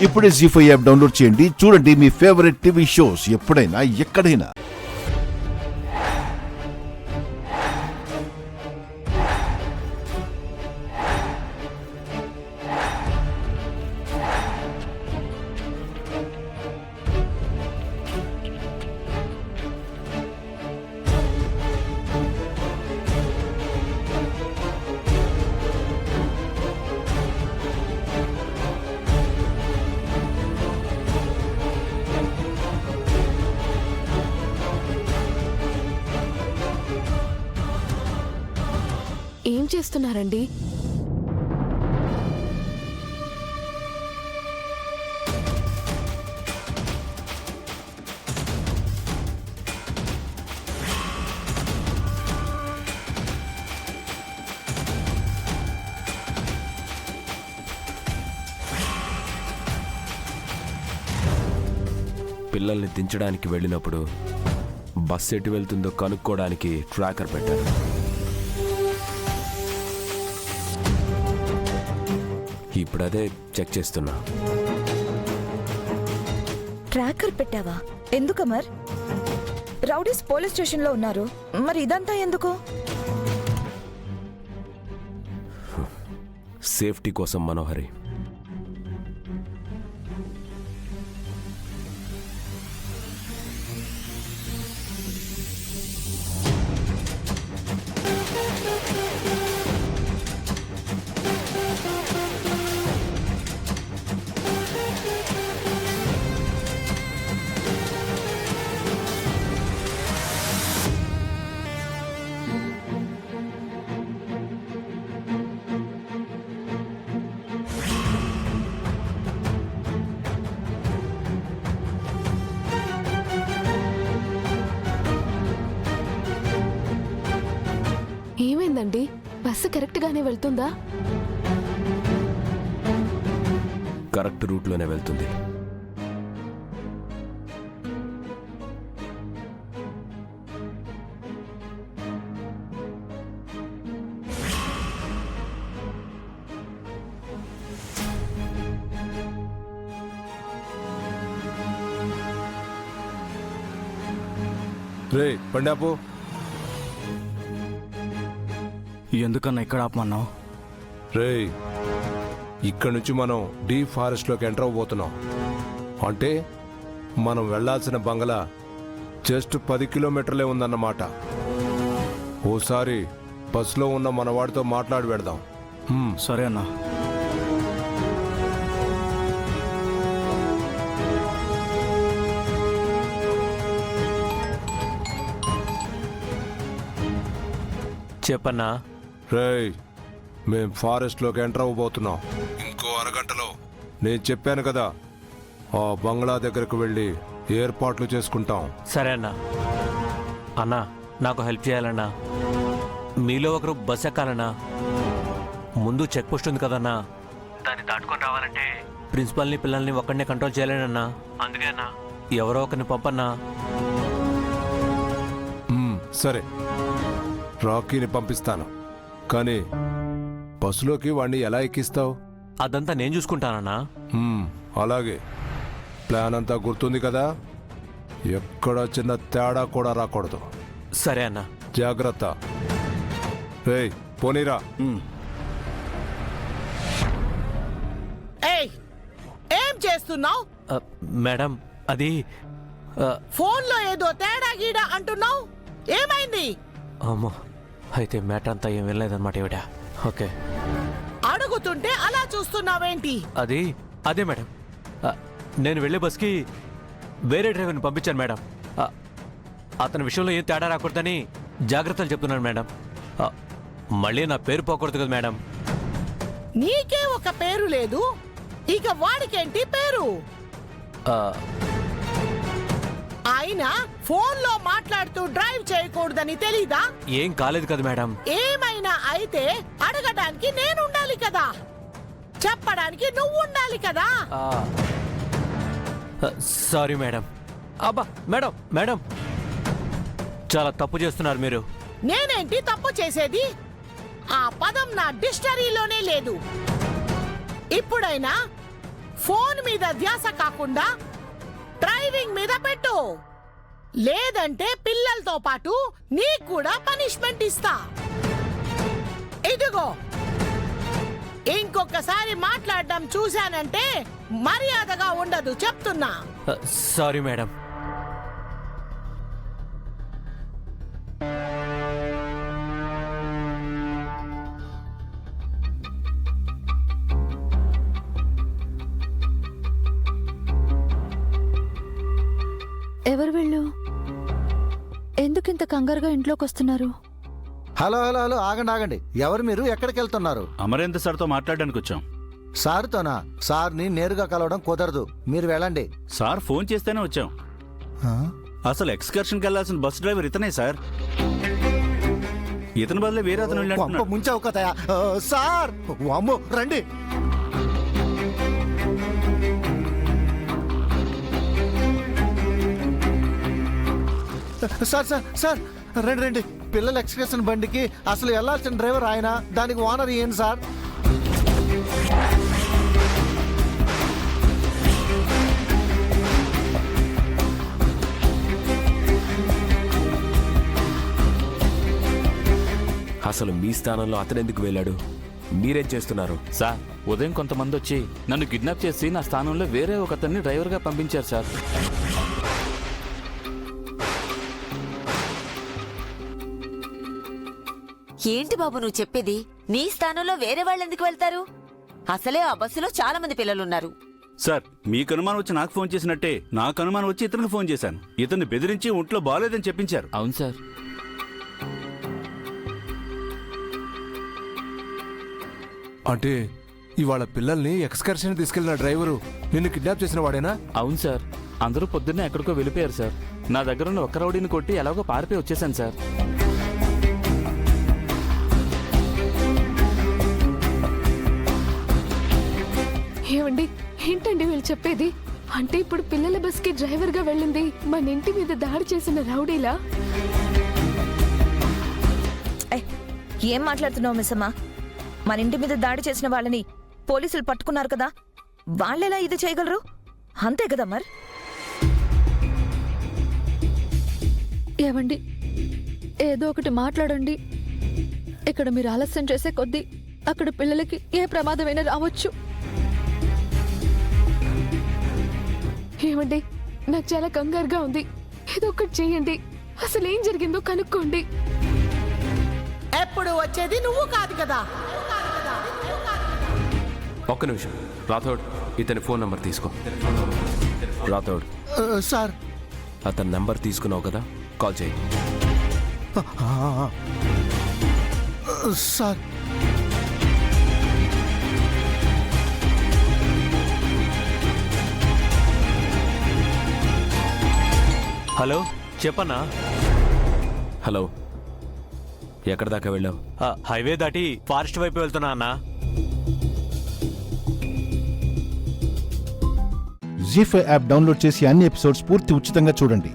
ఇప్పుడే జీ5 app download చేయండి. చూడండి మీ ఫేవరెట్ టీవీ షోస్ ఎప్పుడైనా ఎక్కడైనా. ఏం చేస్తున్నారండి? పిల్లల్ని దించడానికి వెళ్ళినప్పుడు బస్ ఎటు వెళ్తుందో కనుక్కోవడానికి ట్రాకర్ పెట్టారు. ఇప్పుడు అదే చెక్ చేస్తున్నా. ట్రాకర్ పెట్టావా? ఎందుకు అమర్? రౌడీస్ పోలీస్ స్టేషన్ లో ఉన్నారు, మరి ఇదంతా ఎందుకు? సేఫ్టీ కోసం మనోహరి. ఏమైందండి? బస్సు కరెక్ట్ గానే వెళ్తుందా? కరెక్ట్ రూట్లోనే వెళ్తుంది. రే పండాపు, ఎందుకన్నా ఇక్కడ ఆపమన్నావు? రే ఇక్కడి నుంచి మనం డీ ఫారెస్ట్లోకి ఎంటర్ అవబోతున్నాం. అంటే మనం వెళ్లాల్సిన బంగళా జస్ట్ 10 కిలోమీటర్లే ఉందన్నమాట. ఓసారి బస్సులో ఉన్న మనవాడితో మాట్లాడి పెడదాం. సరే అన్నా. చెప్పన్నా. రేయ్ మేం ఫారెస్ట్లోకి ఎంటర్ అవ్వబోతున్నాం. ఇంకో అరగంటలో నేను చెప్పాను కదా, ఆ బంగ్లా దగ్గరకు వెళ్ళి ఏర్పాట్లు చేసుకుంటాం. సరే అన్నా. అన్నా నాకు హెల్ప్ చేయాలన్నా. మీలో ఒకరు బస్ ఎక్కాలన్నా. ముందు చెక్ పోస్ట్ ఉంది కదన్నా, దాన్ని దాటుకొని రావాలంటే ప్రిన్సిపల్ని పిల్లల్ని ఒక్కడినే కంట్రోల్ చేయలేనన్నా. అందుకే అన్నా ఎవరో ఒకరిని పంపన్నా. సరే రాకీని పంపిస్తాను, కానీ బస్సులోకి వాణ్ణి ఎలా ఎక్కిస్తావు? అదంతా నేను చూసుకుంటానన్నా. అలాగే. ప్లాన్ అంతా గుర్తుంది కదా? ఎక్కడ చిన్న తేడా కూడా రాకూడదు. సరే అన్నా. జాగ్రత్త. రేయ్ పోనీరా. ఏం చేస్తున్నావు? మేడం అది ఫోన్లో ఏదో తేడా గీడా అంటున్నావు, ఏమైంది? అమ్మో, అయితే మ్యాటర్ అంతా ఏం వెళ్ళలేదన్నమాట ఇవిడ. ఓకే. అడుగుతుంటే అలా చూస్తున్నావేంటి? అదే మేడం, నేను వెళ్ళే బస్కి వేరే డ్రైవర్ని పంపించాను మేడం. అతని విషయంలో ఏం తేడా రాకూడదని జాగ్రత్తలు చెప్తున్నాను మేడం. మళ్ళీ నా పేరు పోకూడదు కదా మేడం. నీకే ఒక పేరు లేదు, ఇక వాడికేంటి పేరు? అయినా ఫోన్లో మాట్లాడుతూ డ్రైవ్ చేయకూడదని తెలీదా? ఏం కాలేదు కదా మేడం. ఏమైనా అయితే అడగడానికి నేను ఉండాలి కదా, చెప్పడానికి నువ్వు ఉండాలి కదా. Sorry madam. అబ్బా మేడం మేడం, చాలా తప్పు చేస్తున్నారు మీరు. నేనేంటి తప్పు చేసేది? ఆ పదం నా డిక్షనరీలోనే లేదు. ఇప్పుడైనా ఫోన్ మీద ధ్యాస కాకుండా డ్రైవింగ్ మీద పెట్టు. లేదంటే పిల్లలతో పాటు నీకు కూడా పనిష్మెంట్ ఇస్తా. ఇదిగో, ఇంకొకసారి మాట్లాడడం చూశానంటే మర్యాదగా ఉండదు చెప్తున్నా. Sorry madam. ఎవరు వెళ్ళు? ఎందుకింత కంగారుగా ఇంట్లోకి వస్తున్నారు? హలో హలో హలో, ఆగండి ఆగండి. ఎవరు మీరు? ఎక్కడికి వెళ్తున్నారు? అమరేంద్ర సార్తో మాట్లాడడానికి వచ్చాం. సార్తోనా? సార్ని నేరుగా కలవడం కుదరదు, మీరు వెళ్ళండి. సార్ ఫోన్ చేస్తేనే వచ్చాం. అసలు ఎక్స్కర్షన్కి వెళ్ళాల్సిన బస్ డ్రైవర్ ఇతనే సార్. ఇతని బదులు వేరే అతను కొంప వెళ్ళినట్టున్నాడు. ముంచావు కదా సార్. అమ్మో, రండి. సార్ సార్ సార్, రండి రండి. పిల్లల ఎక్స్కర్షన్ బండికి అసలు వెళ్ళాల్సిన డ్రైవర్ ఆయన, దానికి ఓనర్ ఏంటి సార్? అసలు మీ స్థానంలో అతను ఎందుకు వెళ్ళాడు? మీరేం చేస్తున్నారు? సార్, ఉదయం కొంతమంది వచ్చి నన్ను కిడ్నాప్ చేసి నా స్థానంలో వేరే ఒక అతన్ని డ్రైవర్గా పంపించారు సార్. ఏంటి బాబు నువ్వు చెప్పేది? నీ స్థానంలో వేరే వాళ్ళు ఎందుకు వెళ్తారు? అసలే ఆ బస్సులో చాలా మంది పిల్లలున్నారు. సార్, మీకు అనుమానం వచ్చి నాకు ఫోన్ చేసినట్టే నాకు అనుమానం వచ్చి ఇతనికి ఫోన్ చేశాను. ఇతన్ని బెదిరించి ఒంట్లో బాగాలేదని చెప్పించారు. అవును సార్. అంటే ఇవాళ పిల్లల్ని ఎక్స్కర్షన్ తీసుకెళ్లిన డ్రైవరు నిన్ను కిడ్నాప్ చేసిన వాడేనా? అవును సార్. అందరూ పొద్దున్నే ఎక్కడికో వెళ్ళిపోయారు సార్. నా దగ్గర ఉన్న ఒక్క రౌడీని కొట్టి ఎలాగో పారిపోయి వచ్చేసాను సార్. ఏమండి, ఏంటండి వీళ్ళు చెప్పేది? అంటే ఇప్పుడు పిల్లల బస్కి డ్రైవర్ గా వెళ్ళింది మన ఇంటి మీద దాడి చేసిన రౌడీలా? ఏం మాట్లాడుతున్నావు మిస్సమ్మా? మన ఇంటి మీద దాడి చేసిన వాళ్ళని పోలీసులు పట్టుకున్నారు కదా, వాళ్ళెలా ఇది చేయగలరు? అంతే కదా మరి. ఏవండి, ఏదో ఒకటి మాట్లాడండి. ఇక్కడ మీరు ఆలస్యం చేసే కొద్దీ అక్కడ పిల్లలకి ఏ ప్రమాదమైనా రావచ్చు. ఏమండి, నాకు చాలా కంగారుగా ఉంది. ఏదో ఒకటి చేయండి. అసలు ఏం జరిగిందో కనుక్కోండి. ఎప్పుడు వచ్చేది నువ్వు కాదు కదా. ఒక్క నిమిషం రాథోడ్, ఇతని ఫోన్ నంబర్ తీసుకో. రాథోడ్, సార్. అతని నంబర్ తీసుకున్నావు కదా, కాల్ చేయి. సార్, హలో, చెప్పన్నా. హలో, ఎక్కడి దాకా వెళ్ళావు? హైవే దాటి ఫారెస్ట్ వైపు వెళ్తున్నా అన్నా. జీ5 యాప్ డౌన్లోడ్ చేసి అన్ని ఎపిసోడ్స్ పూర్తి ఉచితంగా చూడండి.